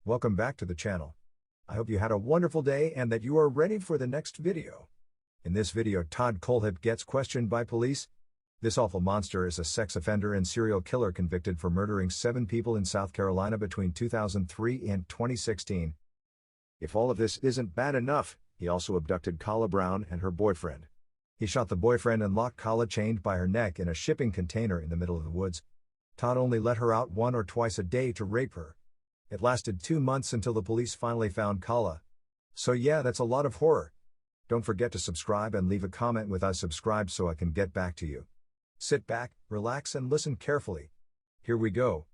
Welcome back to the channel. I hope you had a wonderful day and that you are ready for the next video. In this video, Todd Colehip gets questioned by police. This awful monster is a sex offender and serial killer convicted for murdering 7 people in South Carolina between 2003 and 2016. If all of this isn't bad enough, he also abducted Kala Brown and her boyfriend. He shot the boyfriend and locked Kala chained by her neck in a shipping container in the middle of the woods. Todd only let her out 1 or twice a day to rape her. It lasted 2 months until the police finally found Kala. So yeah, that's a lot of horror. Don't forget to subscribe and leave a comment with "I subscribed" so I can get back to you. Sit back, relax and listen carefully. Here we go.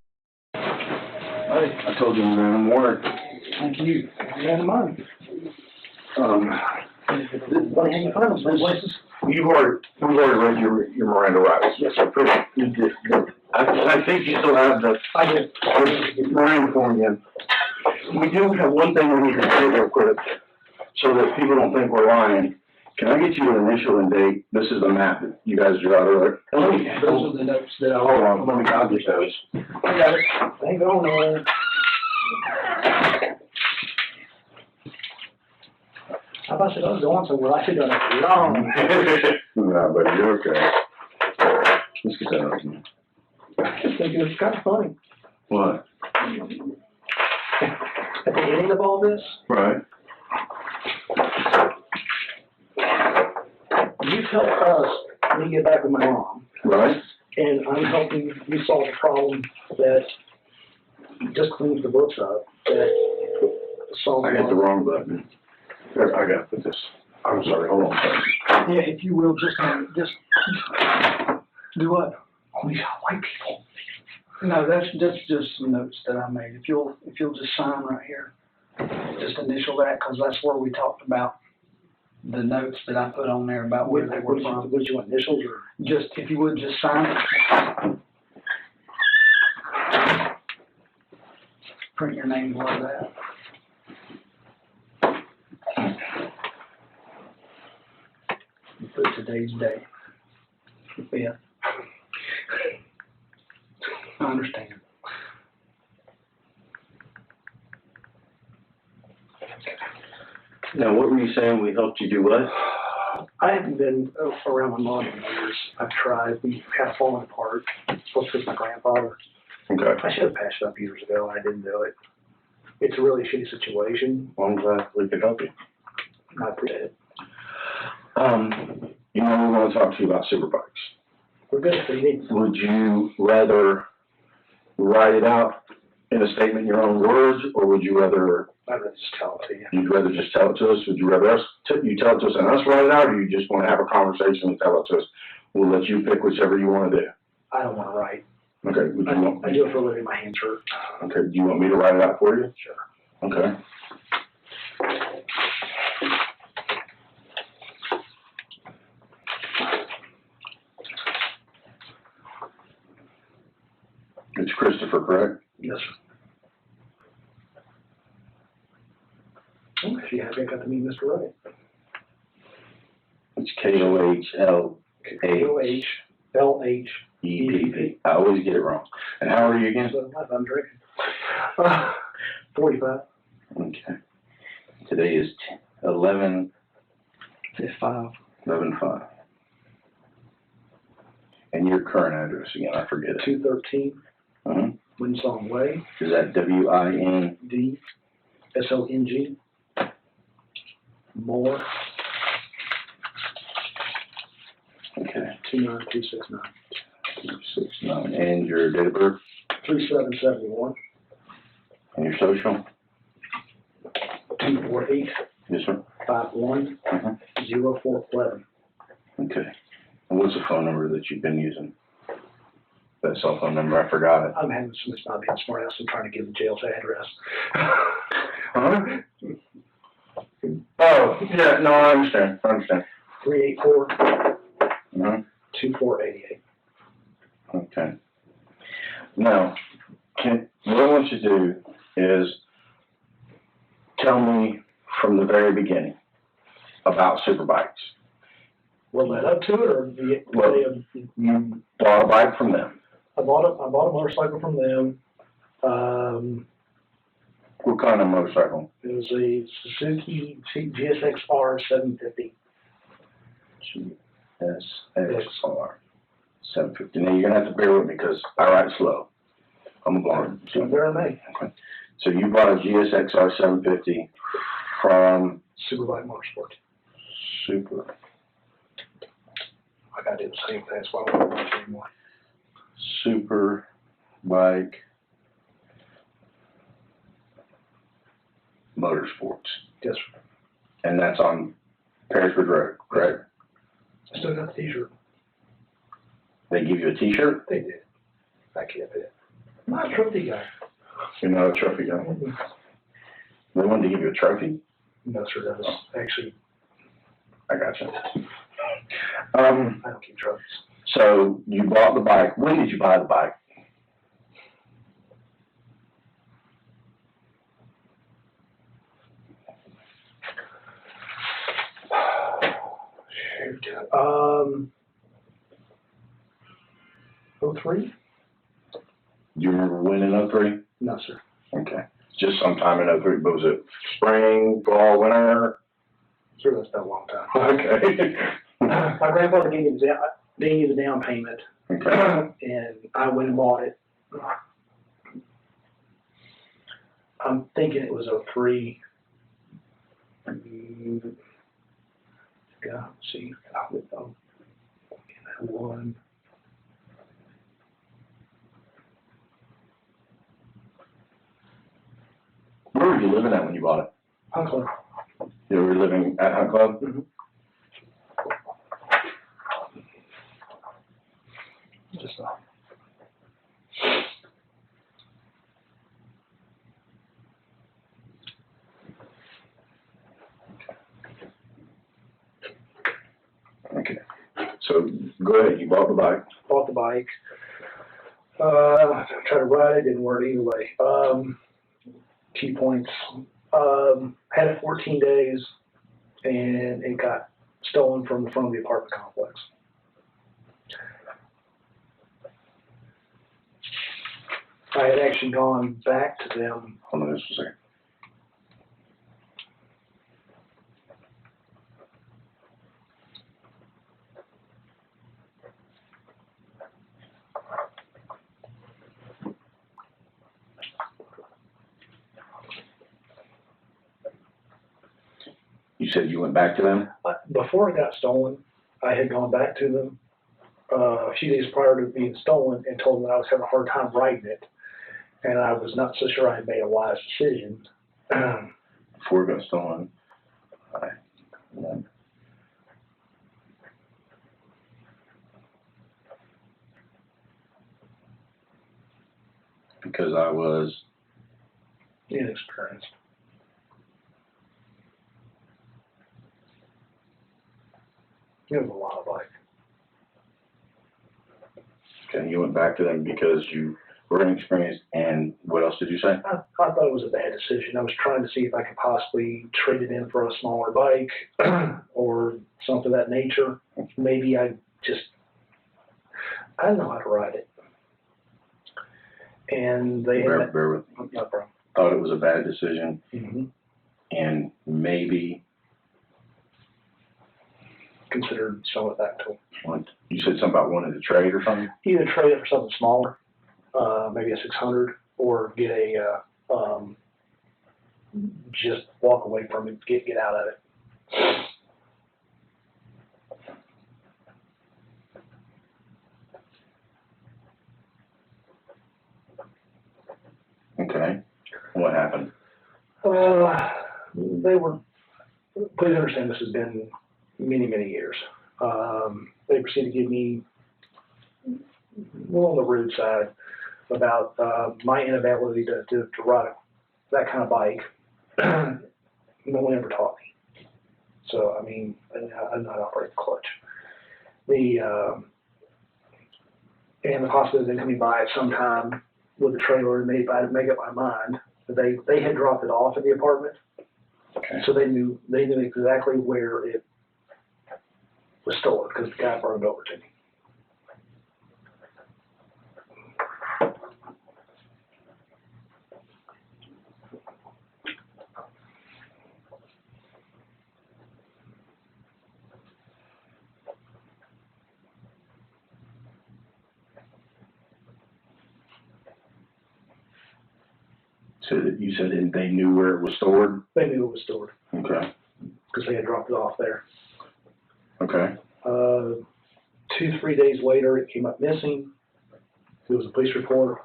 I told you you were in the morning. Thank you. You had mine. What do you find those places? We've already read your Miranda rights. Yes, sir. You did. I think you still have the. I did. Miranda form again. We do have one thing we need to say real quick, so that people don't think we're lying. Can I get you an initial and date? This is the map that you guys drew out earlier. Those are the notes that I Hold on, let me I'll get those. I got it. Ain't going nowhere. How about I said I was going somewhere? I should have done it long. No, but you're okay. Let's get that out. I just think it was kind of funny. What? At the ending of all this, Right. you've helped us me get back with my mom. Right. And I'm helping you solve a problem that just cleans the books up. That solves. I hit the wrong button. Here, I got to put this. I'm sorry, hold on. Yeah, if you will, just do what? Oh, these are white people. No, that's just some notes that I made. If you'll just sign right here, just initial that, because that's where we talked about the notes that I put on there about where they were from. Would you initials or just if you would just sign it? Print your name below that. Put today's day. Yeah. I understand. Now, what were you saying? We helped you do what? I haven't been around my mom in years. I've tried. We have fallen apart. Plus with my grandfather. Okay. I should have patched it up years ago and I didn't do it. It's a really shitty situation. Well, I'm glad we could help you. I appreciate it. We want to talk to you about super bikes. We're good if you need. Would you rather write it out in a statement in your own words, or would you rather? I'd rather just tell it to you. You'd rather just tell it to us? Would you rather you tell it to us and us write it out, or you just want to have a conversation and tell it to us? We'll let you pick whichever you want to do. I don't want to write. Okay. Would you want? I do it for a living. My hands hurt. Okay. Do you want me to write it out for you? Sure. Okay. It's Christopher, correct? Yes, sir. If you have, I got to meet Mr. Wright. It's KOHLH. KOHLHEPP. I always get it wrong. And how are you again? So I'm drinking. 45. Okay. Today is 11/5. 11/5. And your current address again? I forget it. 213 Winsong Way. Is that WIN? DSONG. More. Okay. 29269. 269. And your date of birth? 3771. And your social? 248 Yes, sir. 51 0411. Okay. And what's the phone number that you've been using? That cell phone number, I forgot it. I'm having so much not being smart ass. I'm trying to give the jail's address. Huh? Oh, yeah, no, I understand. 384 Mm-hmm. 2488. Okay. Now, what I want you to do is tell me from the very beginning about super bikes. What led up to it, or You bought a bike from them. I bought a motorcycle from them. What kind of motorcycle? It was a Suzuki GSX-R 750. GSXR 750. Now, you're going to have to bear with me because I ride slow. I'm a blind. So bear with me. Okay. So you bought a GSXR 750 from Superbike Motorsport. Super. I gotta do the same thing. That's why I don't watch anymore. Super Bike Motorsports. Yes, sir. And that's on Perrysburg Road, correct? I still got the t-shirt. They give you a t-shirt? They did. I kept it. I'm not a trophy guy. You're not a trophy guy? They wanted to give you a trophy? No, sir. That was actually, I gotcha. I don't keep trophies. So you bought the bike. When did you buy the bike? Shoot. 03? Do you remember when in 03? No, sir. Okay. Just sometime in 03. But was it spring, fall, winter? Sir, that's been a long time. Okay. My grandfather gave me the down payment, Okay. and I went and bought it. I'm thinking it was 03. Yeah, see, one. Where were you living at when you bought it? Hunt Club. You were living at Hunt Club? Mm-hmm. Just Okay. So go ahead. You bought the bike. bought the bike. Tried to ride it, didn't work either way. Key points. Had it 14 days, and it got stolen from the front of the apartment complex. I had actually gone back to them. Hold on just a second. You said you went back to them? Before it got stolen, I had gone back to them a few days prior to being stolen and told them that I was having a hard time writing it, and I was not so sure I had made a wise decision. Before it got stolen. Because I was Inexperienced. It was a lot of life. okay. You went back to them because you were inexperienced, and what else did you say? I thought it was a bad decision. I was trying to see if I could possibly trade it in for a smaller bike or something of that nature. Maybe I don't know how to ride it. And they Bear with me. No problem. Thought it was a bad decision, Mm-hmm. and maybe Considered selling it back to them. you said something about wanting to trade or something? Either trade it for something smaller, maybe a 600, or get a just walk away from it, get out of it. Okay. What happened? They were, please understand this has been many, many years. They proceeded to give me, well, on the rude side, about my inability to ride that kind of bike. No one ever taught me. So, I mean, I know how to operate the clutch. And the possibility of them coming by at some time with a trailer and make up my mind. They had dropped it off at the apartment, Okay. so they knew exactly where it was stolen because the guy brought it over to me. So you said they knew where it was stored? They knew it was stored. Okay. Because they had dropped it off there. Okay. 2-3 days later, it came up missing. There was a police report.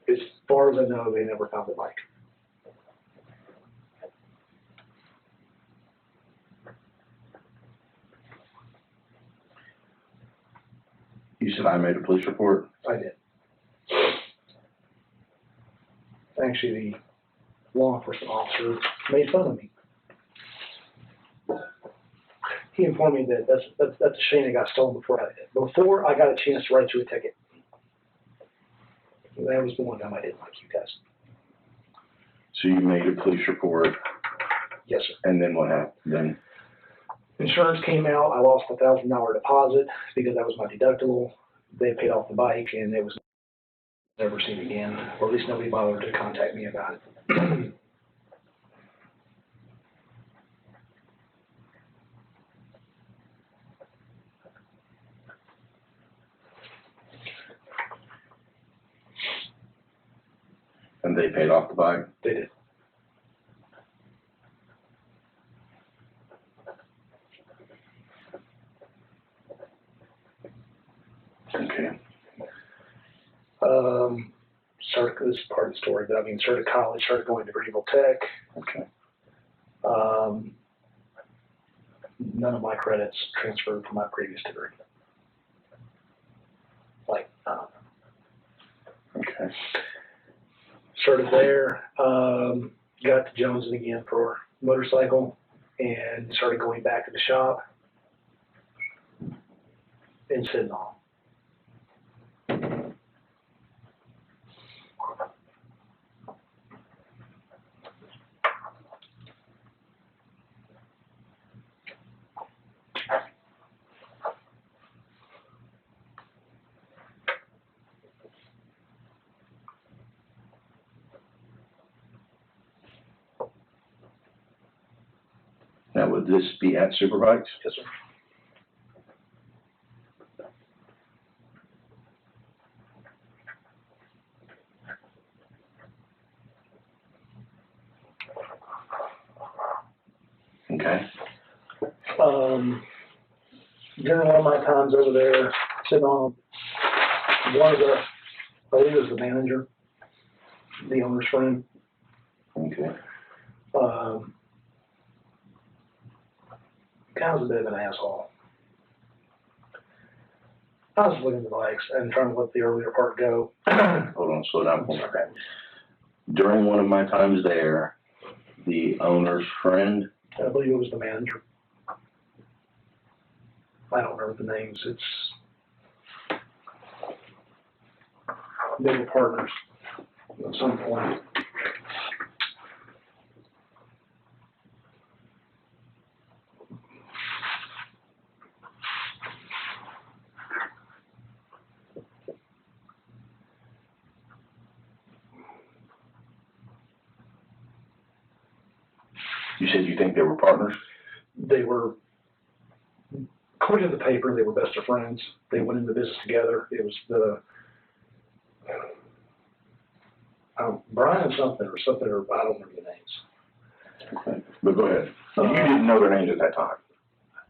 As far as I know, they never found the bike. You said I made a police report? I did. Actually, the law enforcement officer made fun of me. He informed me that that's a shame it got stolen before I got a chance to write you a ticket. That was the one time I didn't like you guys. So you made a police report? Yes, sir. And then what happened then? Insurance came out. I lost a $1,000 deposit because that was my deductible. They paid off the bike, and it was never seen again, or at least nobody bothered to contact me about it. And they paid off the bike? They did. Okay. This is part of the story, but I mean, started college, started going to Greenville Tech. Okay. None of my credits transferred from my previous degree. Okay. Started there, got to Jonesing again for motorcycle, and started going back to the shop and sitting on. Now, would this be at Superbikes? Yes, sir. Okay. During one of my times over there, sitting on one of the, I believe it was the manager, the owner's friend. Okay. Guy was a bit of an asshole. I was looking at the bikes and trying to let the earlier part go. Hold on, slow down. Okay. During one of my times there, the owner's friend, I believe it was the manager. I don't remember the names. They were partners at some point. you said you think they were partners? They were, according to the paper, they were best of friends. They went into business together. It was the Brian something, or I don't remember the names. Okay. But go ahead. You didn't know their names at that time?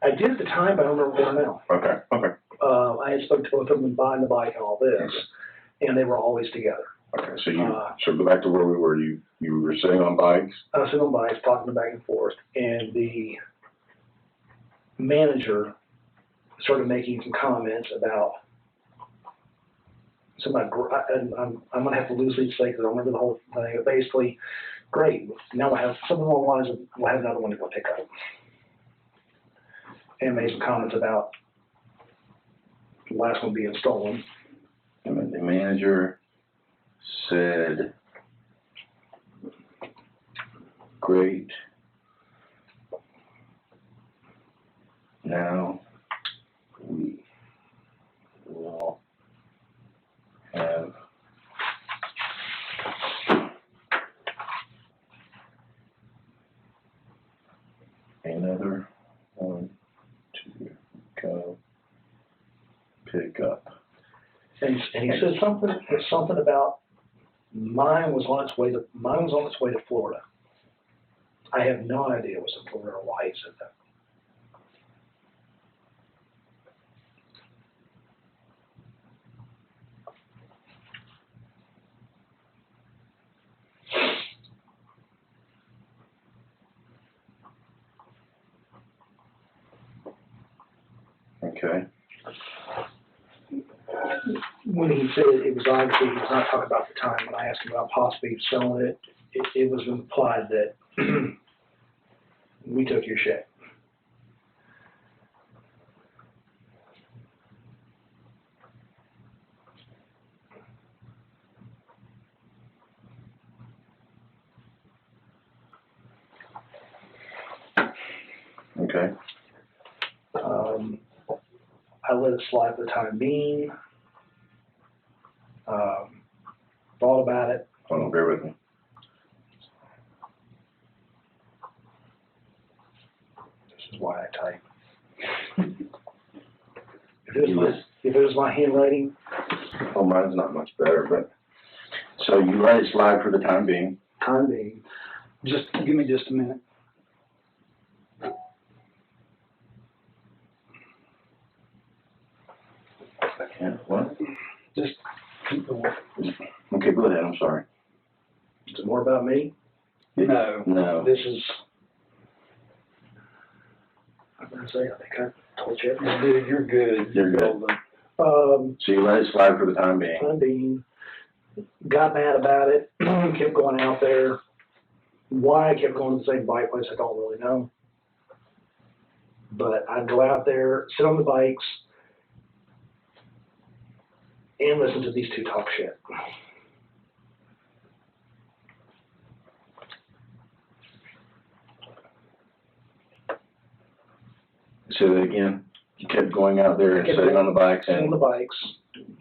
I did at the time, but I don't remember what they are now. Okay, okay. I had spoken to both of them buying the bike and all this, and they were always together. Okay, so go back to where we were. You were sitting on bikes? I was sitting on bikes, talking back and forth, and the manager started making some comments about somebody, and I'm going to have to loosely say because I don't remember the whole thing, but basically, great, now we'll have something along the lines of, we'll have another one to go pick up. And made some comments about the last one being stolen. And the manager said, great, now we will have another one to go pick up. And he said something about mine was on its way to Florida. I have no idea it was in Florida or why he said that. Okay. When he said it was obviously, he was not talking about the time. When I asked him about possibly selling it, it was implied that we took your shit. Okay. I let it slide for the time being. Thought about it. Hold on, bear with me. This is why I type. If it was my handwriting. Oh, mine's not much better, but so you let it slide for the time being. Just give me just a minute. Yeah, what? Just keep going. Okay, go ahead. I'm sorry. Is it more about me? No. No. This is. I'm gonna say I think I told you. Dude, you're good. You're good. So you let it slide for the time being. Got mad about it. Kept going out there. Why I kept going to the same bike place, I don't really know. But I'd go out there, sit on the bikes, and listen to these two talk shit. Say that again. You kept going out there and sitting on the bikes and on the bikes,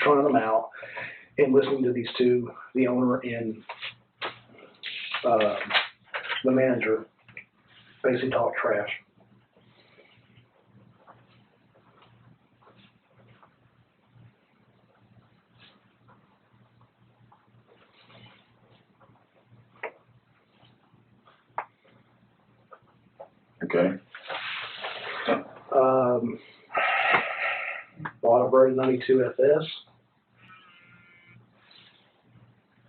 trying them out, and listening to these two, the owner and the manager, basically talk trash. Okay. Bought a Bird 92 FS.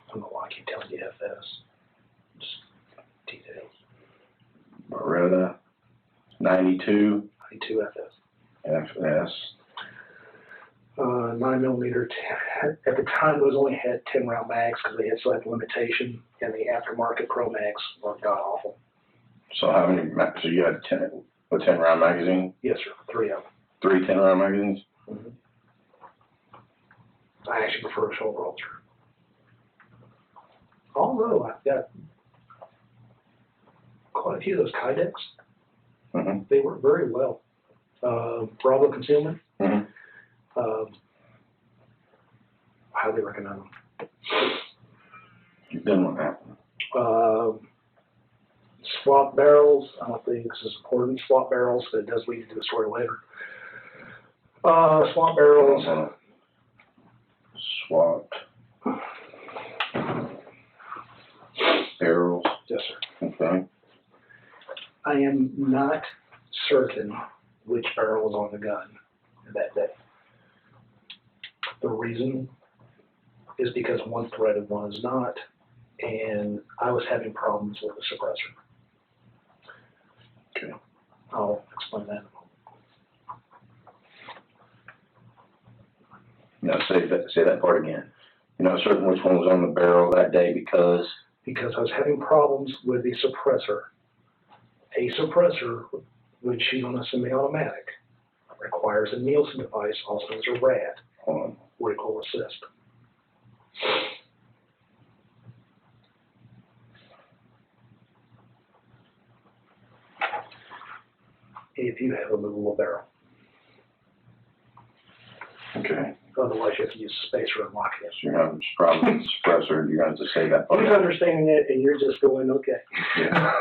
I don't know why I keep telling you FS. Just details. Beretta 92 FS. FS. 9mm. At the time, it was only had 10 round mags because they had select limitation, and the aftermarket Pro Mags were god awful. So how many? So you had a 10 round magazine? Yes, sir. 3 of them. 3 10 round magazines? Mm-hmm. I actually prefer a shoulder holster. Although I've got quite a few of those Kydex. Mm-hmm. They work very well. Bravo concealment. Mm-hmm. Highly recommend them. You've done one that. Swap barrels. I don't think this is important. Swap barrels, but it does lead to a story later. Swap barrels. Swapped barrels. Yes, sir. Okay. I am not certain which barrel was on the gun that day. The reason is because one threaded, one is not, and I was having problems with the suppressor. Okay. I'll explain that. Now say that part again. You're not certain which one was on the barrel that day because I was having problems with the suppressor. A suppressor, which shoot on a semi-automatic, requires a Nielsen device, also known as a RAD, recoil assist. If you have a movable barrel. Okay. Otherwise, you have to use a spacer and lock it. So you're having problems with the suppressor. You're going to have to say that part. He's understanding it, and you're just going, okay. Yeah.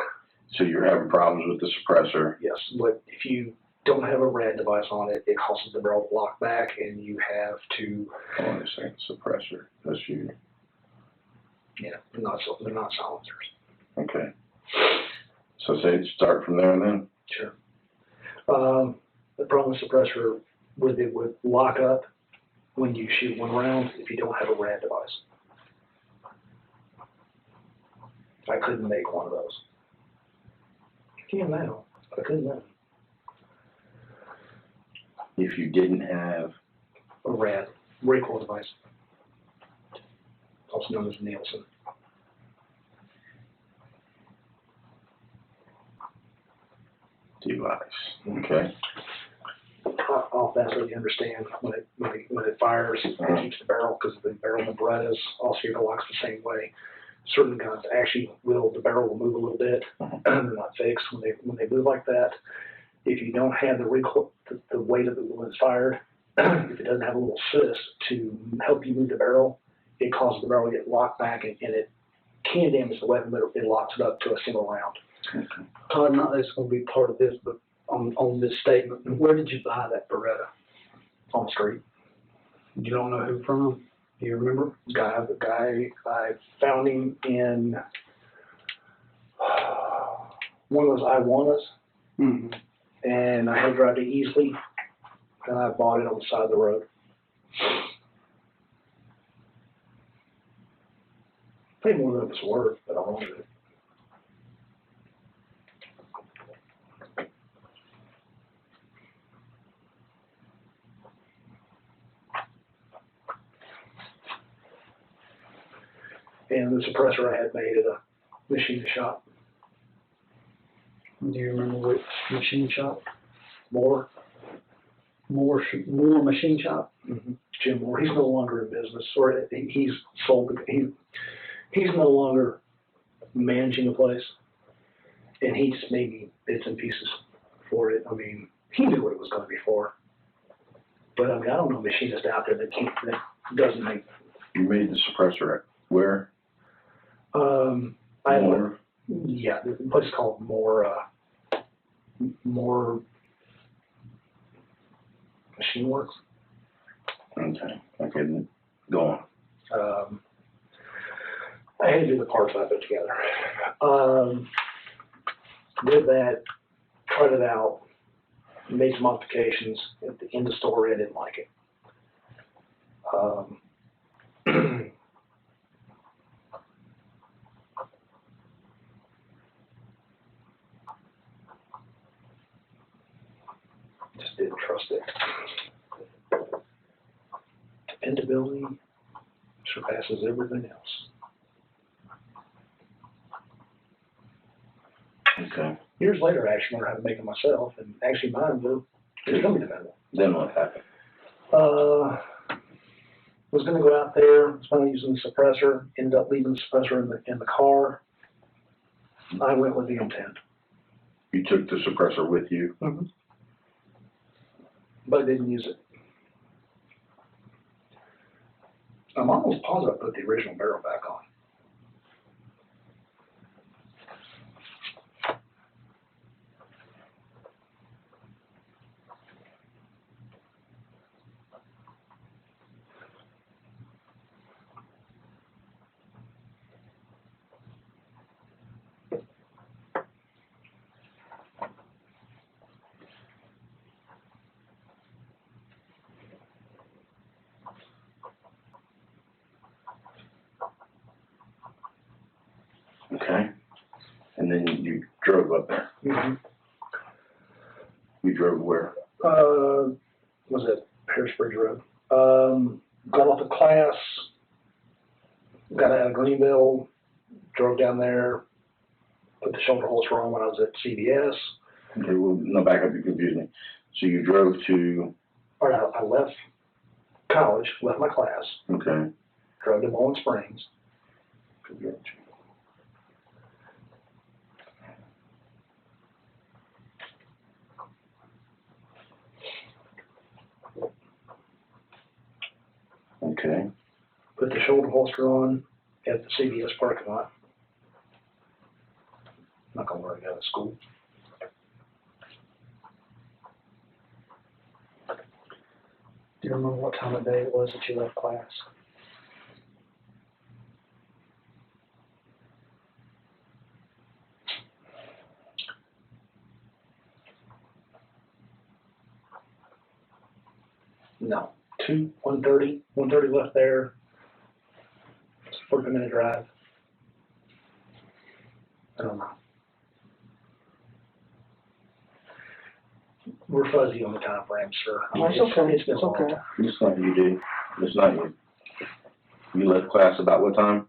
So you're having problems with the suppressor. Yes, but if you don't have a rad device on it, it causes the barrel to lock back, and you have to. Hold on a second, suppressor. That's you. Yeah, they're not silencers. Okay. So say start from there then? Sure. The problem with suppressor it would lock up when you shoot one round if you don't have a rad device. I couldn't make one of those. I can now. I couldn't then. If you didn't have A rad recoil device, also known as Nielsen. device, okay? I'll absolutely understand when it fires, it keeps the barrel, because the barrel and the Berettas also locks the same way. Certain guns actually the barrel will move a little bit. They're not fixed when they move like that. If you don't have the recoil, the weight of it when it's fired, if it doesn't have a little assist to help you move the barrel, it causes the barrel to get locked back, and it can damage the weapon, but it locks it up to a single round. Okay. Todd, not that it's going to be part of this, but on this statement, where did you buy that Beretta? On the street. You don't know who from? Do you remember? The guy, I found him in one of those Iwanas, and I had to drive to Easley, and I bought it on the side of the road. Paid more than it was worth, but I wanted it. And the suppressor I had made at a machine shop. Do you remember which machine shop? Moore Machine Shop? Mm-hmm. Jim Moore. He's no longer in business, or he's sold. He's no longer managing the place, and he just made me bits and pieces for it. I mean, he knew what it was going to be for. But I mean, I don't know a machinist out there that doesn't make. You made the suppressor at where? Moore? Yeah, the place is called Moore Machine Works. Okay, go on. I had to do the parts I put together. Did that, tried it out, made some modifications. At the end of the story, I didn't like it. Just didn't trust it. Dependability surpasses everything else. Okay. Years later, I actually learned how to make it myself, and actually mine is going to be dependable. Then what happened? Was going to go out there, was planning on using the suppressor, ended up leaving the suppressor in the car. I went with the intent. You took the suppressor with you? Mm-hmm. But I didn't use it. I'm almost positive I put the original barrel back on. Okay. And then you drove up there. Mm-hmm. You drove where? Was it Harrisburg Road? Got off the class, got out of Greenville, drove down there, put the shoulder holster on when I was at CVS. Okay, well, no, back up, you confused me. So you drove to? Or I left college, left my class, Okay. drove to Bowling Springs. Okay. Put the shoulder holster on at the CVS parking lot. Not gonna worry, I got to school. Do you remember what time of day it was that you left class? No. 1:30 left there. It's a 40-minute drive. I don't know. We're fuzzy on the time frame, sir. It's okay. It's been a long Okay. time. It's not you, dude. It's not you. You left class about what time?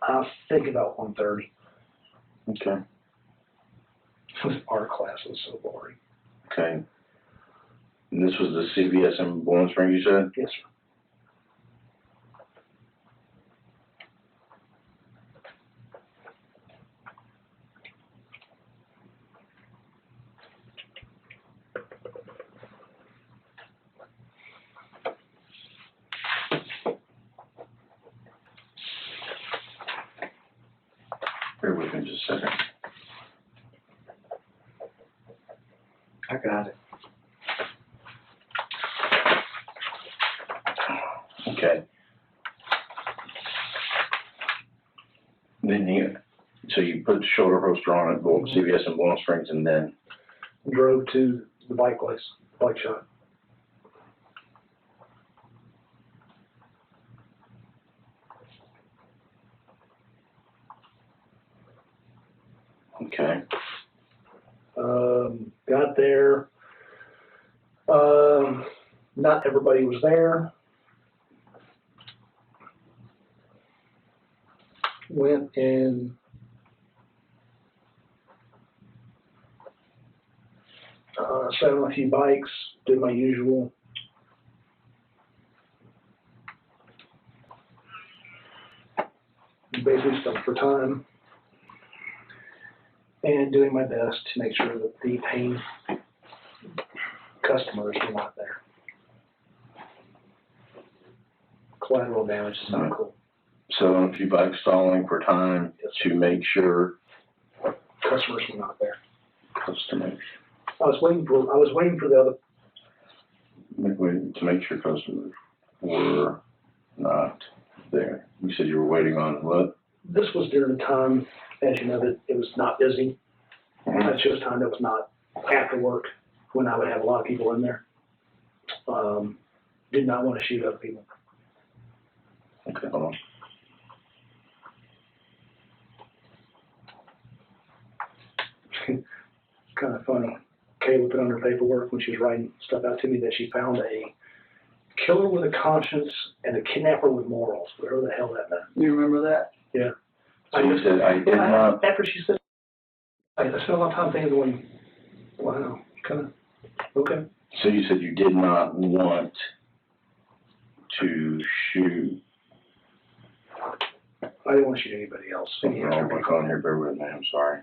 I think about 1:30. Okay. Our class was so boring. Okay. And this was the CVS in Bowling Springs, you said? Yes, sir. Bear with me just a second. I got it. Okay. Then so you put the shoulder holster on at CVS in Bowling Springs and then, Drove to the bike place, bike shop. okay. Got there. Not everybody was there. Went and sat on a few bikes, did my usual. Basically stuff for time. And doing my best to make sure that the paying customers were not there. Collateral damage is not cool. So on a few bikes stalling for time to make sure Customers were not there. customers, I was waiting for the other. to make sure customers were not there. You said you were waiting on what? This was during the time, as you know, that it was not busy. Mhm. I chose time that was not after work, when I would have a lot of people in there. Did not want to shoot other people. Okay, hold on. Kind of funny. Kayla put on her paperwork when she was writing stuff out to me that she found a killer with a conscience and a kidnapper with morals, whatever the hell that meant. You remember that? Yeah. So you said I did not. After she said, I spent a lot of time thinking, going, wow, kind of, okay. So you said you did not want to shoot. I didn't want to shoot anybody else. Something wrong with my phone here. Bear with me. I'm sorry.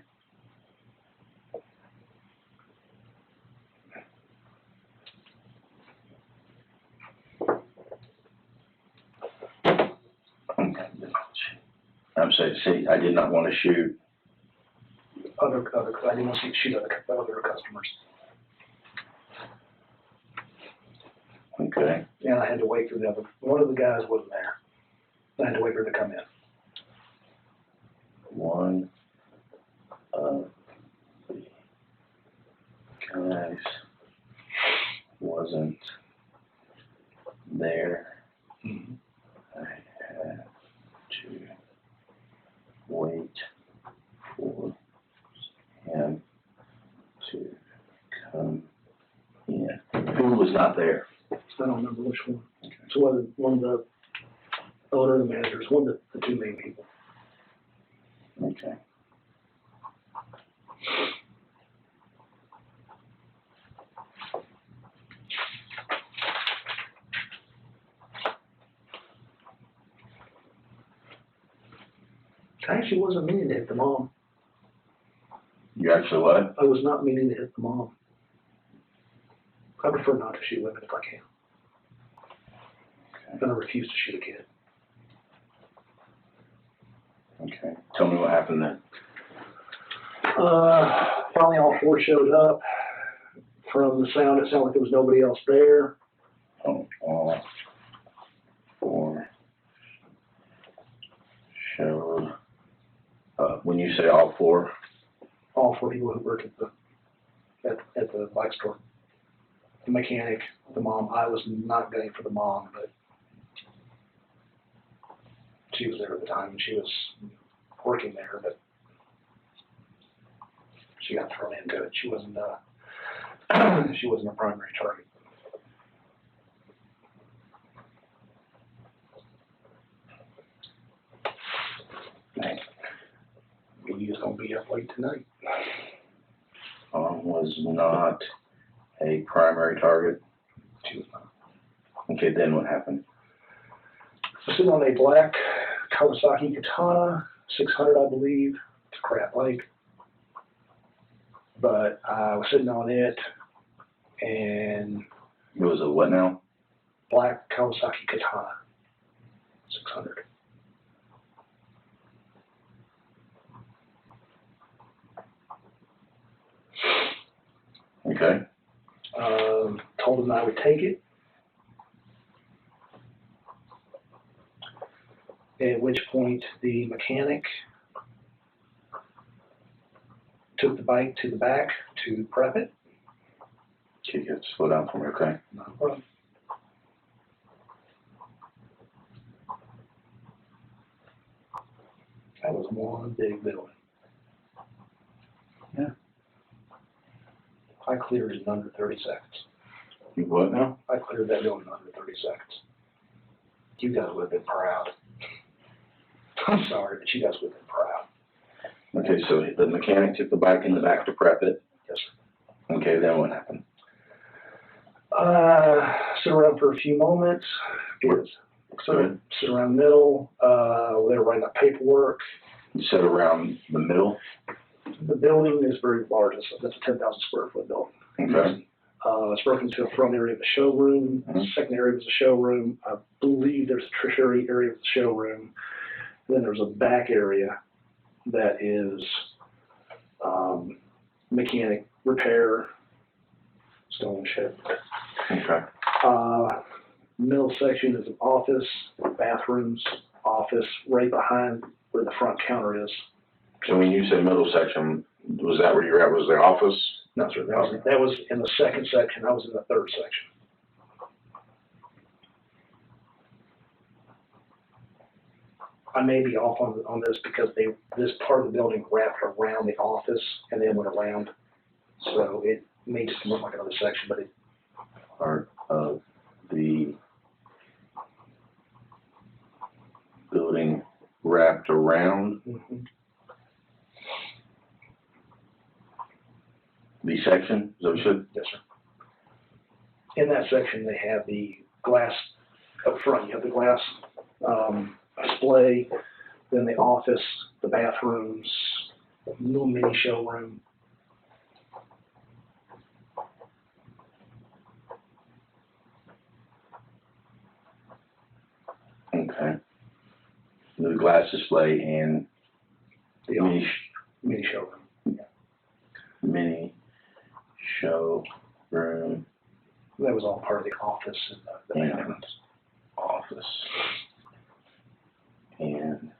I'm saying, see, I did not want to shoot. I didn't want to shoot other customers. Okay. And I had to wait for the other, one of the guys wasn't there. I had to wait for him to come in. One of the guys wasn't there. Mm-hmm. I had to wait for him to come in. Who was not there? I don't remember which one. Okay. It's one of the owner and the managers, one of the two main people. Okay. I actually wasn't meaning to hit the mom. You actually what? I was not meaning to hit the mom. I prefer not to shoot women if I can. Okay. And I refuse to shoot a kid. Okay. Tell me what happened then. Finally all four showed up. From the sound, it sounded like there was nobody else there. Oh, showed, when you say all four, All four people who worked at the bike store. The mechanic, the mom. I was not gunning for the mom, but she was there at the time, and she was working there, but she got thrown into it. She wasn't she wasn't a primary target. He's gonna be up late tonight. was not a primary target. She was not. Okay, then what happened? Sitting on a black Kawasaki Katana, 600, I believe. It's a crap bike. But I was sitting on it, and It was a what now? black Kawasaki Katana, 600. Okay. Told him I would take it. At which point the mechanic took the bike to the back to prep it. Okay, you have to slow down for me, okay? No problem. That was one big building. Yeah. I cleared it in under 30 seconds. You what now? I cleared that building in under 30 seconds. You guys would have been proud. I'm sorry, but you guys would have been proud. Okay, so the mechanic took the bike in the back to prep it. Yes, sir. Okay, then what happened? Sit around for a few moments. Sit around the middle. They were writing up paperwork. You said around the middle? The building is very large. That's a 10,000 square foot building. Okay. It's broken into a front area of the showroom. Mm-hmm. Second area was a showroom. I believe there's a tertiary area of the showroom. Then there's a back area that is mechanic repair, stone shed. Okay. Middle section is an office, bathrooms, office, right behind where the front counter is. So when you say middle section, was that where you're at? Was the office? No, sir, that was in the second section. I was in the third section. I may be off on this because this part of the building wrapped around the office and then went around. So it may just look like another section, but it. Part of the building wrapped around the section? Is that what you said? Yes, sir. In that section, they have the glass up front. You have the glass display, then the office, the bathrooms, little mini showroom. Okay. The glass display and The mini showroom. mini showroom That was all part of the office and the and bathrooms. office and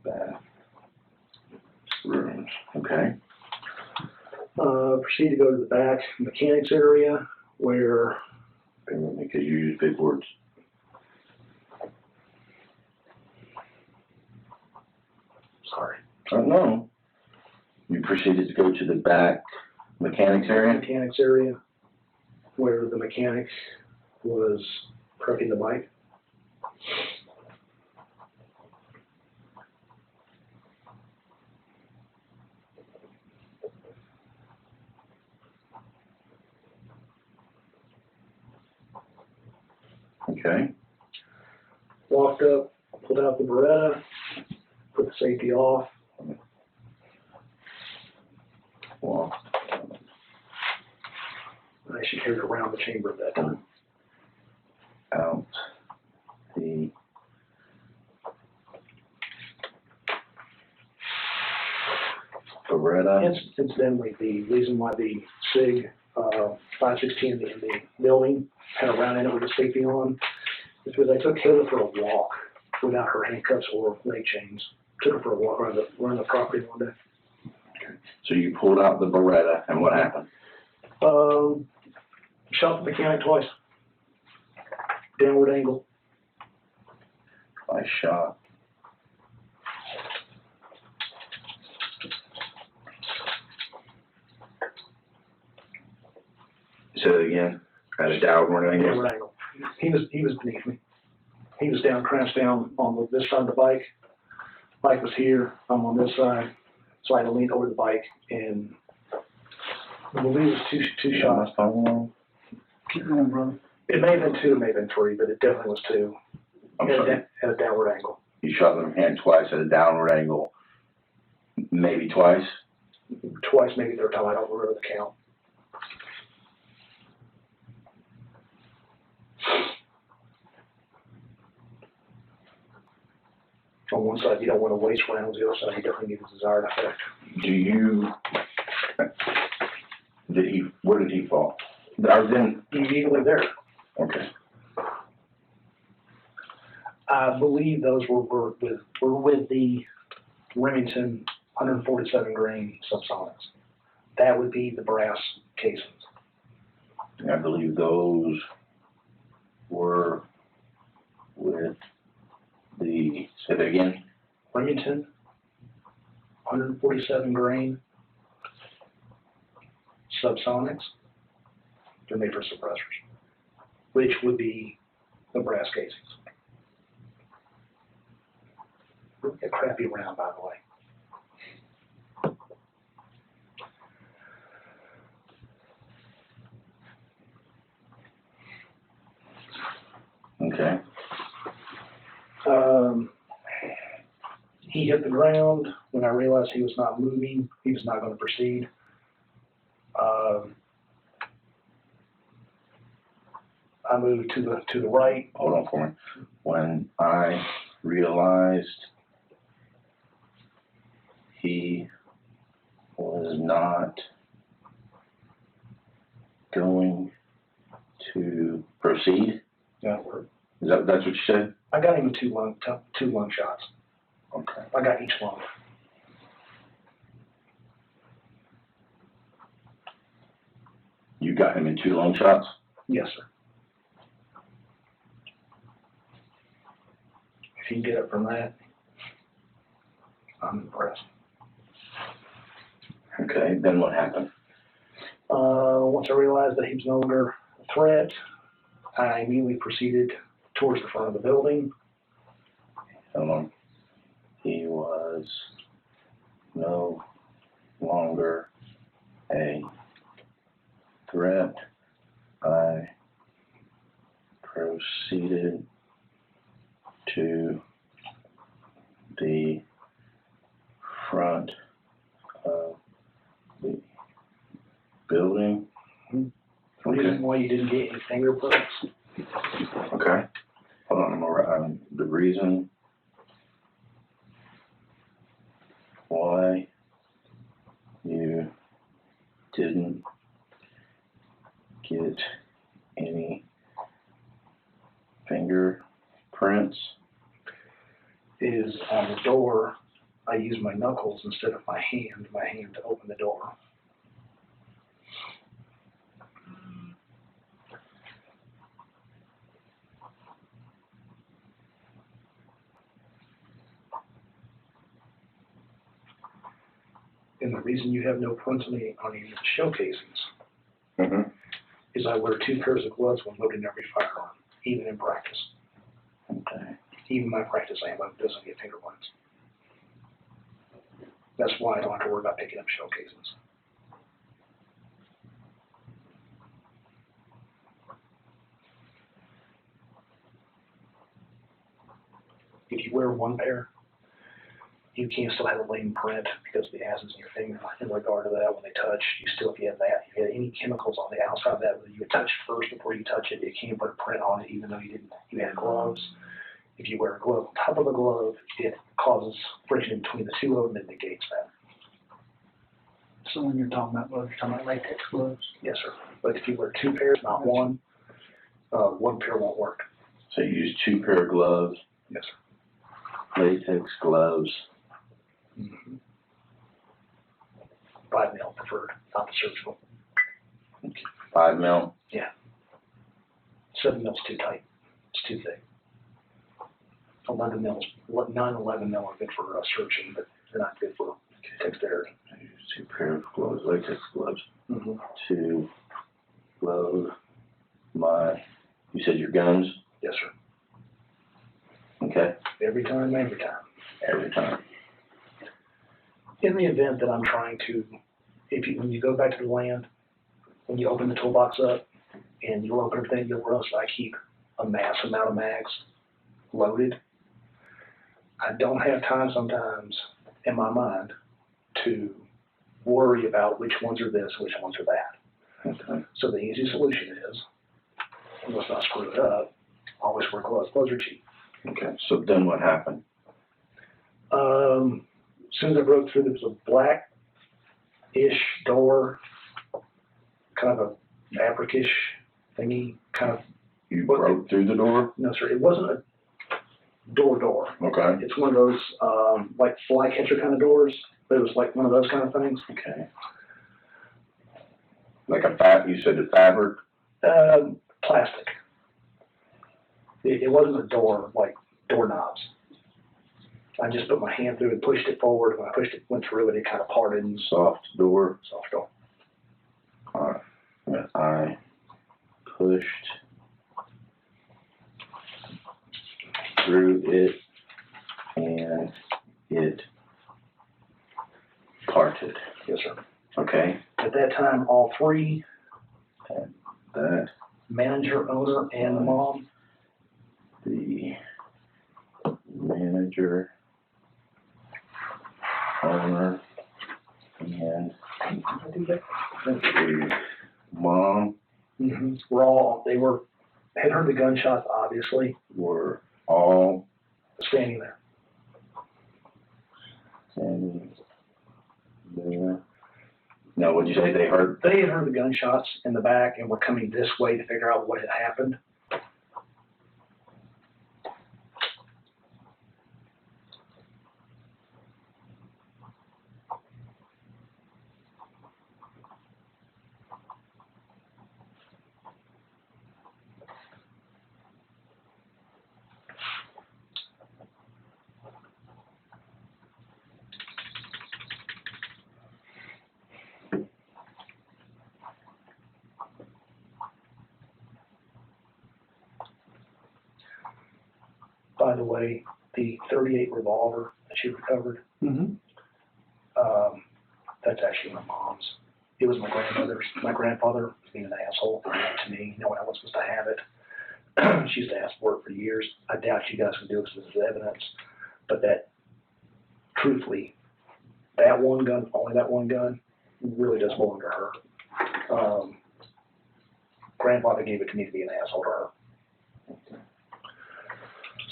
bathrooms. Okay. Proceed to go to the back mechanics area where. Because you use big words. Sorry. I don't know. You proceeded to go to the back mechanics area? Mechanics area where the mechanic was prepping the bike. Okay. Walked up, pulled out the Beretta, put the safety off. Well, I actually carried it around the chamber at that time. out the Beretta. Incidentally, the reason why the SIG 516 in the building had a round in it with the safety on is because I took Kayla for a walk without her handcuffs or leg chains. Took her for a walk around the property one day. So you pulled out the Beretta, and what happened? Shot the mechanic twice. Downward angle. I shot. Say it again. At a downward angle. Downward angle. He was beneath me. He was down, crouched down on this side of the bike. Bike was here. I'm on this side. So I had to lean over the bike, and I believe it was two shots. Keep going, brother. It may have been two, it may have been three, but it definitely was two. At a downward angle. You shot the mechanic twice at a downward angle. Maybe twice? Twice, maybe third time. I don't remember the count. On one side, you don't want to waste rounds. The other side, you definitely need the desired effect. Where did he fall? I was in. Immediately there. Okay. I believe those were with the Remington 147 grain subsonics. That would be the brass casings. I believe those were with the, say that again? Remington 147 grain subsonics. They're made for suppressors, which would be the brass casings. A crappy round, by the way. Okay. He hit the ground. When I realized he was not moving, he was not going to proceed. I moved to the right. Hold on for me. When I realized he was not going to proceed. Yeah. That's what you said? I got him in two lung shots. Okay. I got each lung. You got him in 2 lung shots? Yes, sir. If you can get up from that, I'm impressed. Okay, then what happened? Once I realized that he was no longer a threat, I immediately proceeded towards the front of the building. Hold on. He was no longer a threat. I proceeded to the front of the building. The reason why you didn't get any fingerprints. Okay. Hold on, the reason why you didn't get any fingerprints Is on the door, I use my knuckles instead of my hand to open the door. And the reason you have no prints on any of the shell casings is I wear 2 pairs of gloves when loading every firearm, even in practice. Okay. Even my practice ammo doesn't get fingerprints. That's why I don't have to worry about picking up shell casings. If you wear 1 pair, you can still have a latent print because of the acids in your finger. In regard to that, when they touch, if you have that, if you have any chemicals on the outside of that, whether you touch first before you touch it, it can put a print on it, even though you had gloves. If you wear a glove on top of the glove, it causes friction between the 2 of them and negates that. So when you're talking about gloves, you're talking about latex gloves? Yes, sir. But if you wear 2 pairs, not 1, 1 pair won't work. So you use 2 pair of gloves? Yes, sir. Latex gloves. Mm-hmm. 5 mil preferred, not the surgical. 5 mil. 7 mil's too tight. It's too thick. 11 mils, 9/11 mil are good for searching, but they're not good for dexterity. 2 pair of gloves, latex gloves. Mm-hmm. To load my, you said your guns? Yes, sir. Okay. Every time. Every time. In the event that I'm trying to, when you go back to the land, when you open the toolbox up and you'll open everything, you'll notice I keep a mass amount of mags loaded. I don't have time sometimes in my mind to worry about which ones are this, which ones are that. Okay. So the easy solution is, let's not screw it up, always wear gloves. Gloves are cheap. Okay. So then what happened? As soon as I broke through, there was a black-ish door, kind of a fabric-ish thingy, kind of. You broke through the door? No, sir, it wasn't a door. Okay. It's one of those, like flycatcher kind of doors, but it was like one of those kind of things. Okay. Like you said it's fabric? Plastic. It wasn't a door, like doorknobs. I just put my hand through and pushed it forward. When I pushed it, went through it, it kind of parted and Soft door. soft door. Alright. I pushed through it and it parted. Yes, sir. Okay. At that time, all three, That manager, owner, and the mom, the manager, owner, and the mom had heard the gunshots, obviously, were all standing there. standing there. No, what'd you say they heard? They had heard the gunshots in the back and were coming this way to figure out what had happened. By the way, the .38 revolver that she recovered, that's actually my mom's. It was my grandmother's. My grandfather was being an asshole, gave it to me, knowing I wasn't supposed to have it. She used to ask for it for years. I doubt you guys can do it because this is evidence, but that, truthfully, that one gun, only that one gun, really does belong to her. Grandfather gave it to me to be an asshole to her.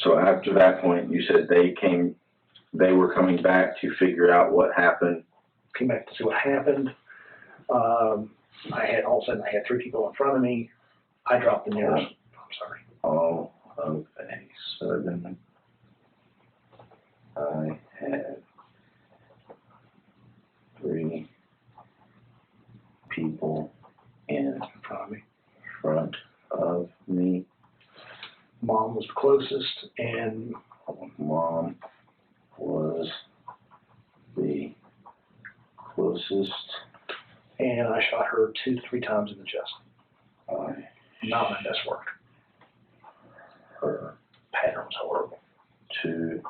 So after that point, you said they were coming back to figure out what happened. Came back to see what happened. All of a sudden I had three people in front of me. I dropped the nearest. I'm sorry. All of a sudden, I had three people in front of me. Mom was the closest, and Mom was the closest. And I shot her 2-3 times in the chest. Not my best work. Her Pattern was horrible. 2,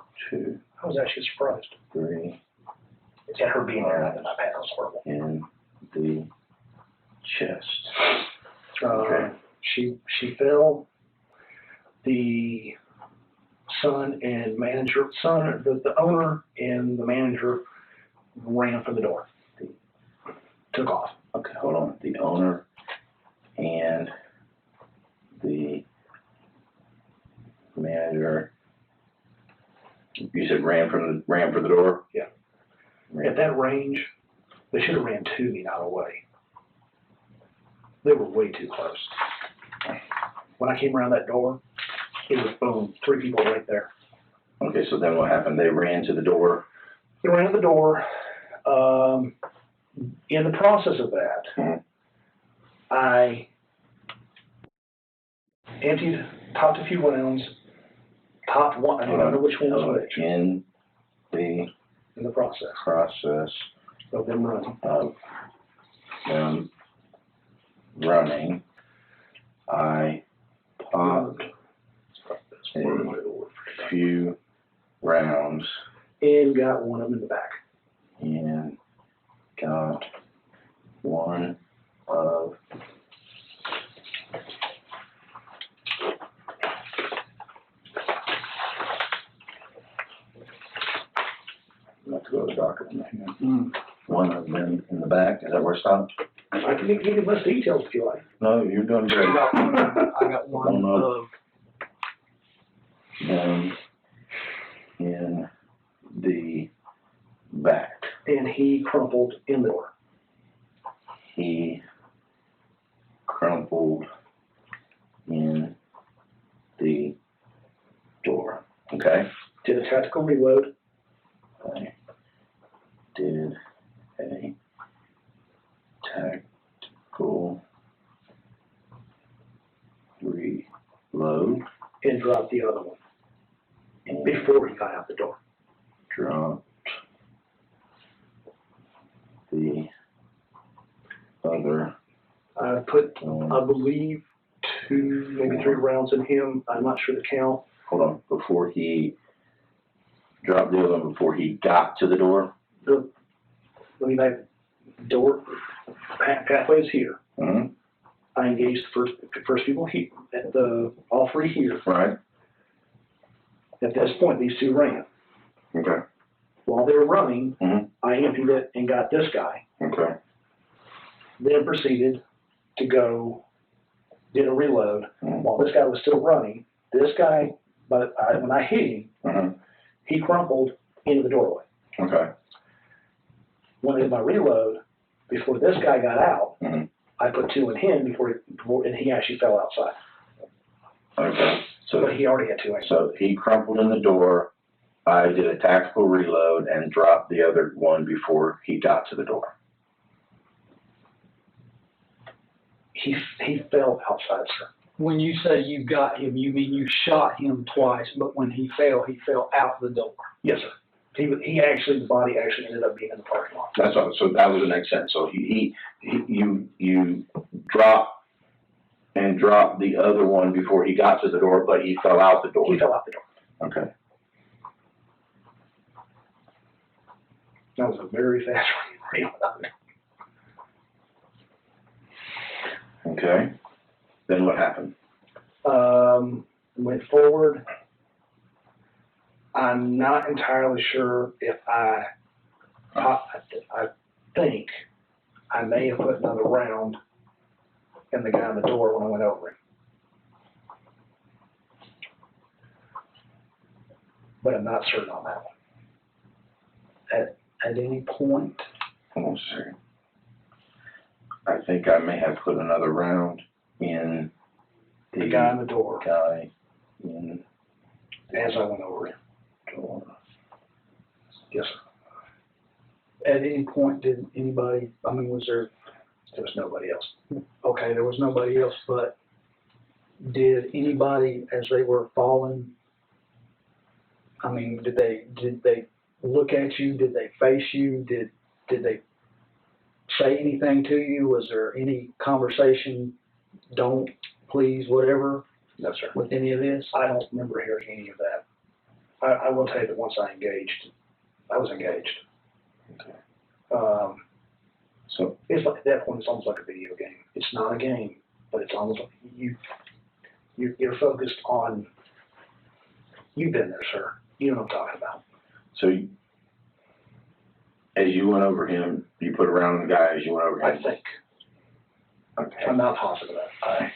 I was actually surprised. 3 At her being there, not that my pattern was horrible. in the chest. Okay. She fell. The the owner and the manager ran for the door. Took off. Okay, hold on. The owner and the manager. You said ran for the door? Yeah. At that range, they should have ran to me, not away. They were way too close. When I came around that door, it was boom, 3 people right there. Okay, so then what happened? They ran to the door. They ran to the door. In the process of that, I topped a few rounds, topped one, I don't know which one was which. In the process of them running, I popped a few rounds and got one of them in the back. And got one of let's go to the doctor. One of them in the back. Is that where it stopped? I can give you less details if you like. No, you're doing great. I got one of them in the back. And he crumpled in the door. He crumpled in the door. Okay. Did a tactical reload. I did a tactical reload. And dropped the other one. And before he got out the door. Dropped the other. I put, I believe, 2, maybe 3 rounds in him. I'm not sure the count. Hold on. Before he dropped the other one, before he got to the door? Let me back. Door, pathway is here. Mm-hmm. I engaged the first people here, all 3 here. Right. At this point, these 2 ran. Okay. While they were running, Mm-hmm. I emptied it and got this guy. Okay. Then proceeded to go, did a reload. Mm-hmm. While this guy was still running, this guy, but when I hit him, Mm-hmm. he crumpled into the doorway. Okay. When I did my reload, before this guy got out, Mm-hmm. I put 2 in him and he actually fell outside. Okay. So But he already had 2 in. So he crumpled in the door. I did a tactical reload and dropped the other one before he got to the door. He fell outside, sir. When you say you got him, you mean you shot him twice, but when he fell out the door. Yes, sir. He actually, the body actually ended up being in the parking lot. That's all. So that was the next sentence. So you dropped the other one before he got to the door, but he fell out the door. He fell out the door. Okay. That was a very fast reload. Okay. Then what happened? Went forward. I'm not entirely sure if I think I may have put another round in the guy in the door when I went over him. But I'm not certain on that one. At any point, Hold on a second. I think I may have put another round in The guy in the door guy in as I went over him. door. Yes, sir. at any point did anybody, I mean, was there, There was nobody else. okay, there was nobody else, but did anybody, as they were falling, I mean, did they look at you? Did they face you? Did they say anything to you? Was there any conversation, don't, please, whatever, No, sir. with any of this? I don't remember hearing any of that. I will tell you that once I was engaged. Okay. So It's like, at that point, it's almost like a video game. It's not a game, but it's almost like you're focused on, you've been there, sir. You know what I'm talking about. So as you went over him, you put around the guy as you went over him. I think. Okay. I'm not positive of that. I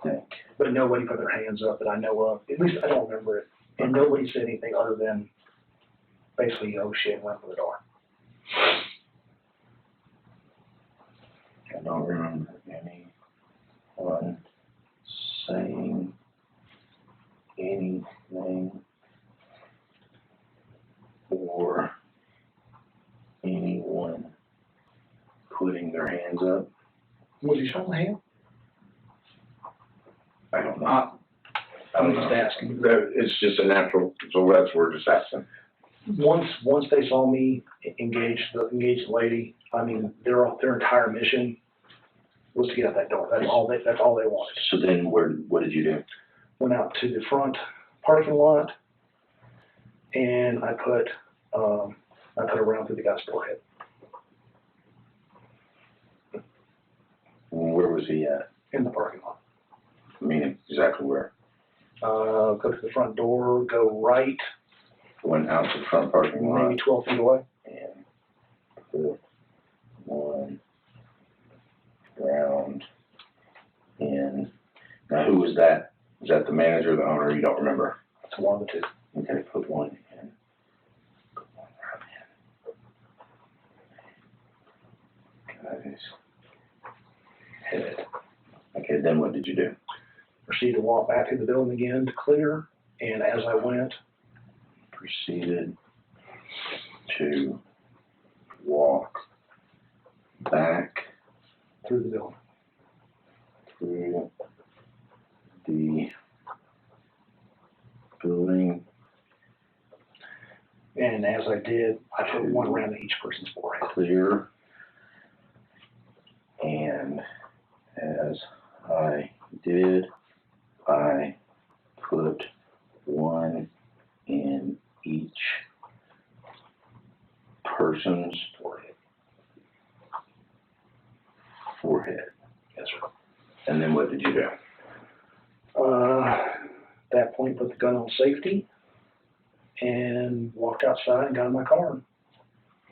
think. But nobody put their hands up that I know of. At least I don't remember it. And nobody said anything other than basically, oh shit, went for the door. I don't remember anyone saying anything their hands up? Was he showing the hand? I don't know. I'm just asking. It's just a natural, so that's what we're just asking. Once they saw me engage the lady, I mean, their entire mission was to get out that door. That's all they wanted. So then what did you do? Went out to the front parking lot, and I put a round through the guy's forehead. Where was he at? In the parking lot. I mean, exactly where? Go to the front door, go right. Went out to the front parking lot. Maybe 12 feet away. And put one round in. Now, who was that? Was that the manager or the owner? You don't remember? It's one of the two. Okay, put one in. Put one round in. Guy's head. Okay, then what did you do? Proceeded to walk back through the building again to clear, and as I went, Proceeded to walk back through the building. through the building. And as I did, I put one round in each person's forehead. Clear. And as I did, I put one in each person's forehead. Yes, sir. And then what did you do? At that point, put the gun on safety and walked outside and got in my car and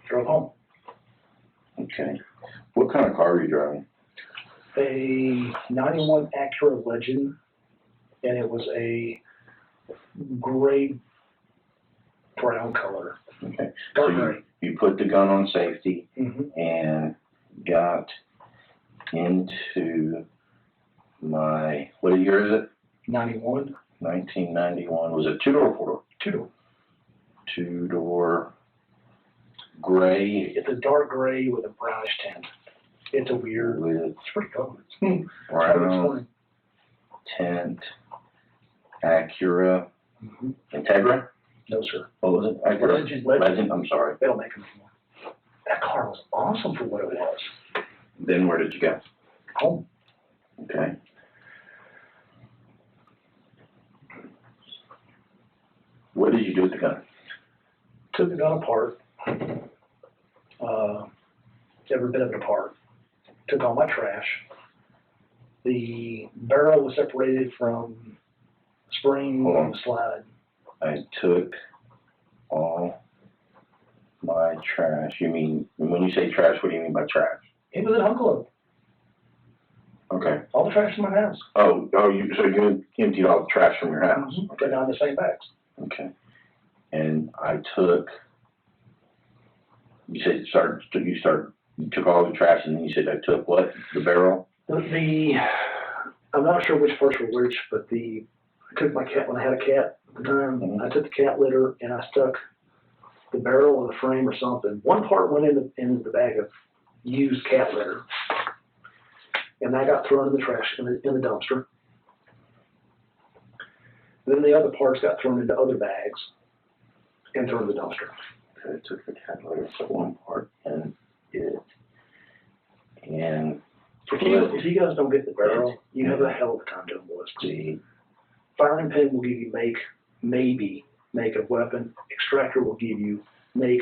drove home. Okay. What kind of car were you driving? A 91 Acura Legend, and it was a gray brown color. Okay. Dark So gray. you put the gun on safety Mm-hmm. and got into my, what year is it? 91. 1991. Was it two-door or four-door? Two-door. Two-door gray It's a dark gray with a brownish tint. It's a weird. with It's pretty cool. brown tint Acura Mm-hmm. Integra. No, sir. What was it? Acura Legend. I'm sorry. They don't make them anymore. That car was awesome for what it was. Then where did you go? Home. Okay. What did you do with the gun? Took the gun apart. Every bit of it apart. Took all my trash. The barrel was separated from spring Hold on. and the slide. I took all my trash. You mean, when you say trash, what do you mean by trash? It was an envelope. Okay. All the trash in my house. So you emptied all the trash from your house? Put down the same bags. Okay. And I took, you said you took all the trash and then you said I took what? The barrel? I'm not sure which parts were which, but I took my cat, when I had a cat at the time, I took the cat litter and I stuck the barrel or the frame or something. One part went in the bag of used cat litter, and that got thrown in the trash, in the dumpster. Then the other parts got thrown into other bags and thrown in the dumpster. Okay, I took the cat litter, put one part in it, and If you guys don't get the barrel, you have a hell of a time doing ballistics. the Firing pin will give you maybe make of weapon. Extractor will give you maybe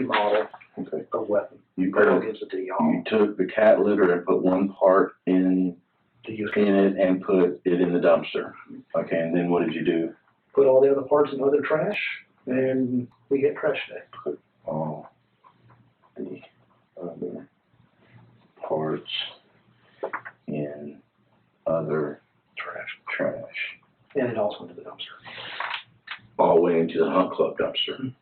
model okay. of weapon. You Barrel gives it to y'all. You took the cat litter and put one part in it and put it in the dumpster. Okay, and then what did you do? Put all the other parts in other trash, and we get trash day. Put all the other parts in other trash. And it also went to the dumpster. All went into the Hunt Club dumpster.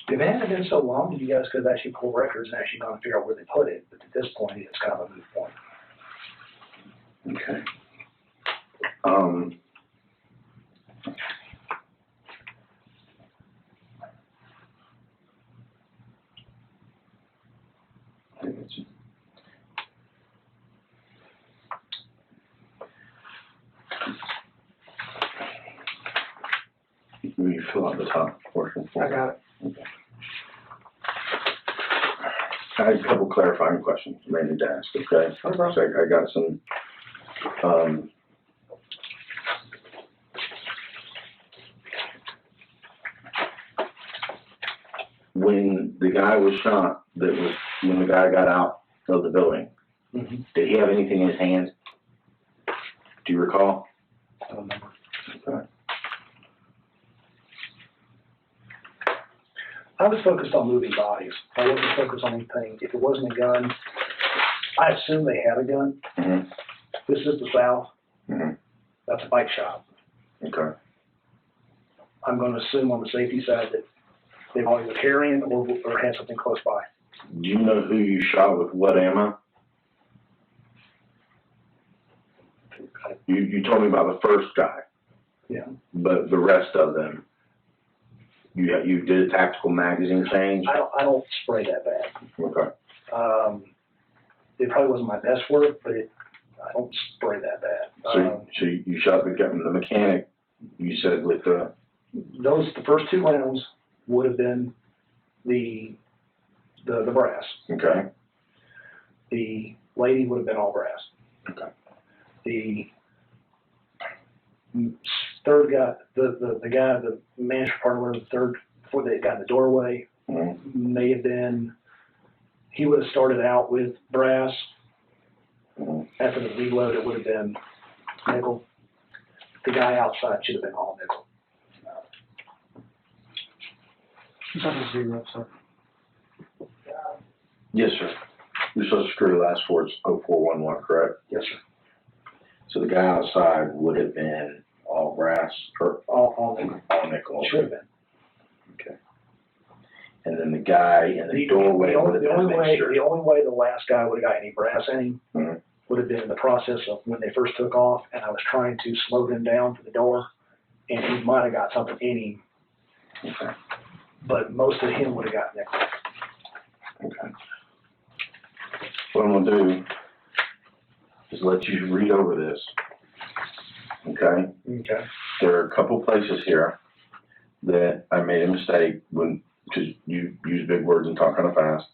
If it hadn't been so long, you guys could have actually pulled records and actually gone and figure out where they put it. But at this point, it's kind of a moot point. Okay. you fill out the top portion for I me? got it. Okay. I had a couple clarifying questions I may need to ask, okay? No problem. So I got some, when the guy was shot, when the guy got out of the building, Mm-hmm. did he have anything in his hands? Do you recall? I don't remember. Okay. I was focused on moving bodies. I wasn't focused on anything. If it wasn't a gun, I assume they had a gun. Mm-hmm. This is the South. Mm-hmm. That's a bike shop. Okay. I'm going to assume on the safety side that they've either carrying or had something close by. Do you know who you shot with what ammo? You told me about the first guy. Yeah. But the rest of them, you did a tactical magazine change? I don't spray that bad. Okay. It probably wasn't my best work, but I don't spray that bad. So you shot the mechanic, you said with the... The first 2 rounds would have been the brass. Okay. The lady would have been all brass. Okay. The third guy, the guy, the manager partner, the third, before they got in the doorway, Mm-hmm. may have been, he would have started out with brass. Mm-hmm. After the reload, it would have been nickel. The guy outside should have been all nickel. That is 0, sir. Yes, sir. Your social security last four is 0411, correct? Yes, sir. So the guy outside would have been all brass or All nickel. all nickel? Should have been. Okay. And then the guy in the doorway would have been a mixture? The only way the last guy would have got any brass in him Mm-hmm. would have been in the process of when they first took off, and I was trying to slow them down for the door, and he might have got something in him, Okay. but most of him would have got nickel. Okay. What I'm gonna do is let you read over this. Okay? Okay. There are a couple places here that I made a mistake because you use big words and talk kind of fast.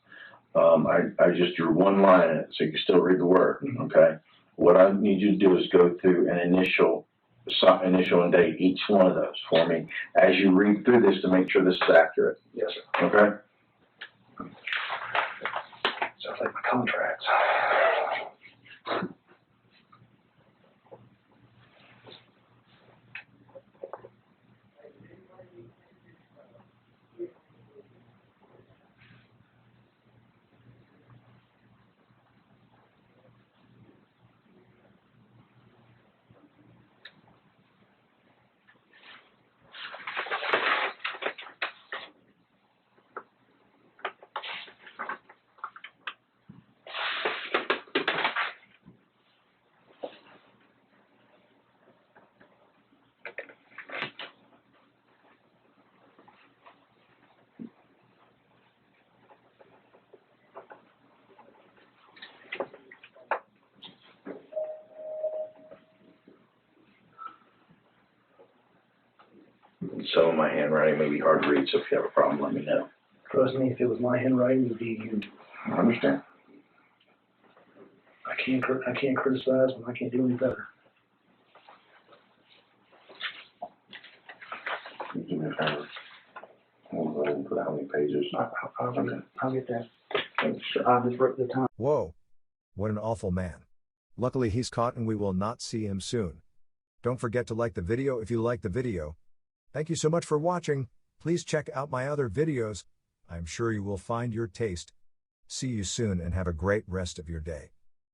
I just drew one line in it, so you can still read the word, Mm-hmm. okay? What I need you to do is go through an initial and date each one of those for me as you read through this to make sure this is accurate, Yes, sir. okay? Sounds like my contracts. Some of my handwriting may be hard to read, so if you have a problem, let me know. Trust me, if it was my handwriting, it would be you. I understand. I can't criticize when I can't do any better. You do me a favor. We'll go ahead and put how many pages. I'll get that. Sure. I just wrote the time. Whoa. What an awful man. Luckily he's caught and we will not see him soon. Don't forget to like the video if you like the video. Thank you so much for watching. Please check out my other videos. I'm sure you will find your taste. See you soon and have a great rest of your day.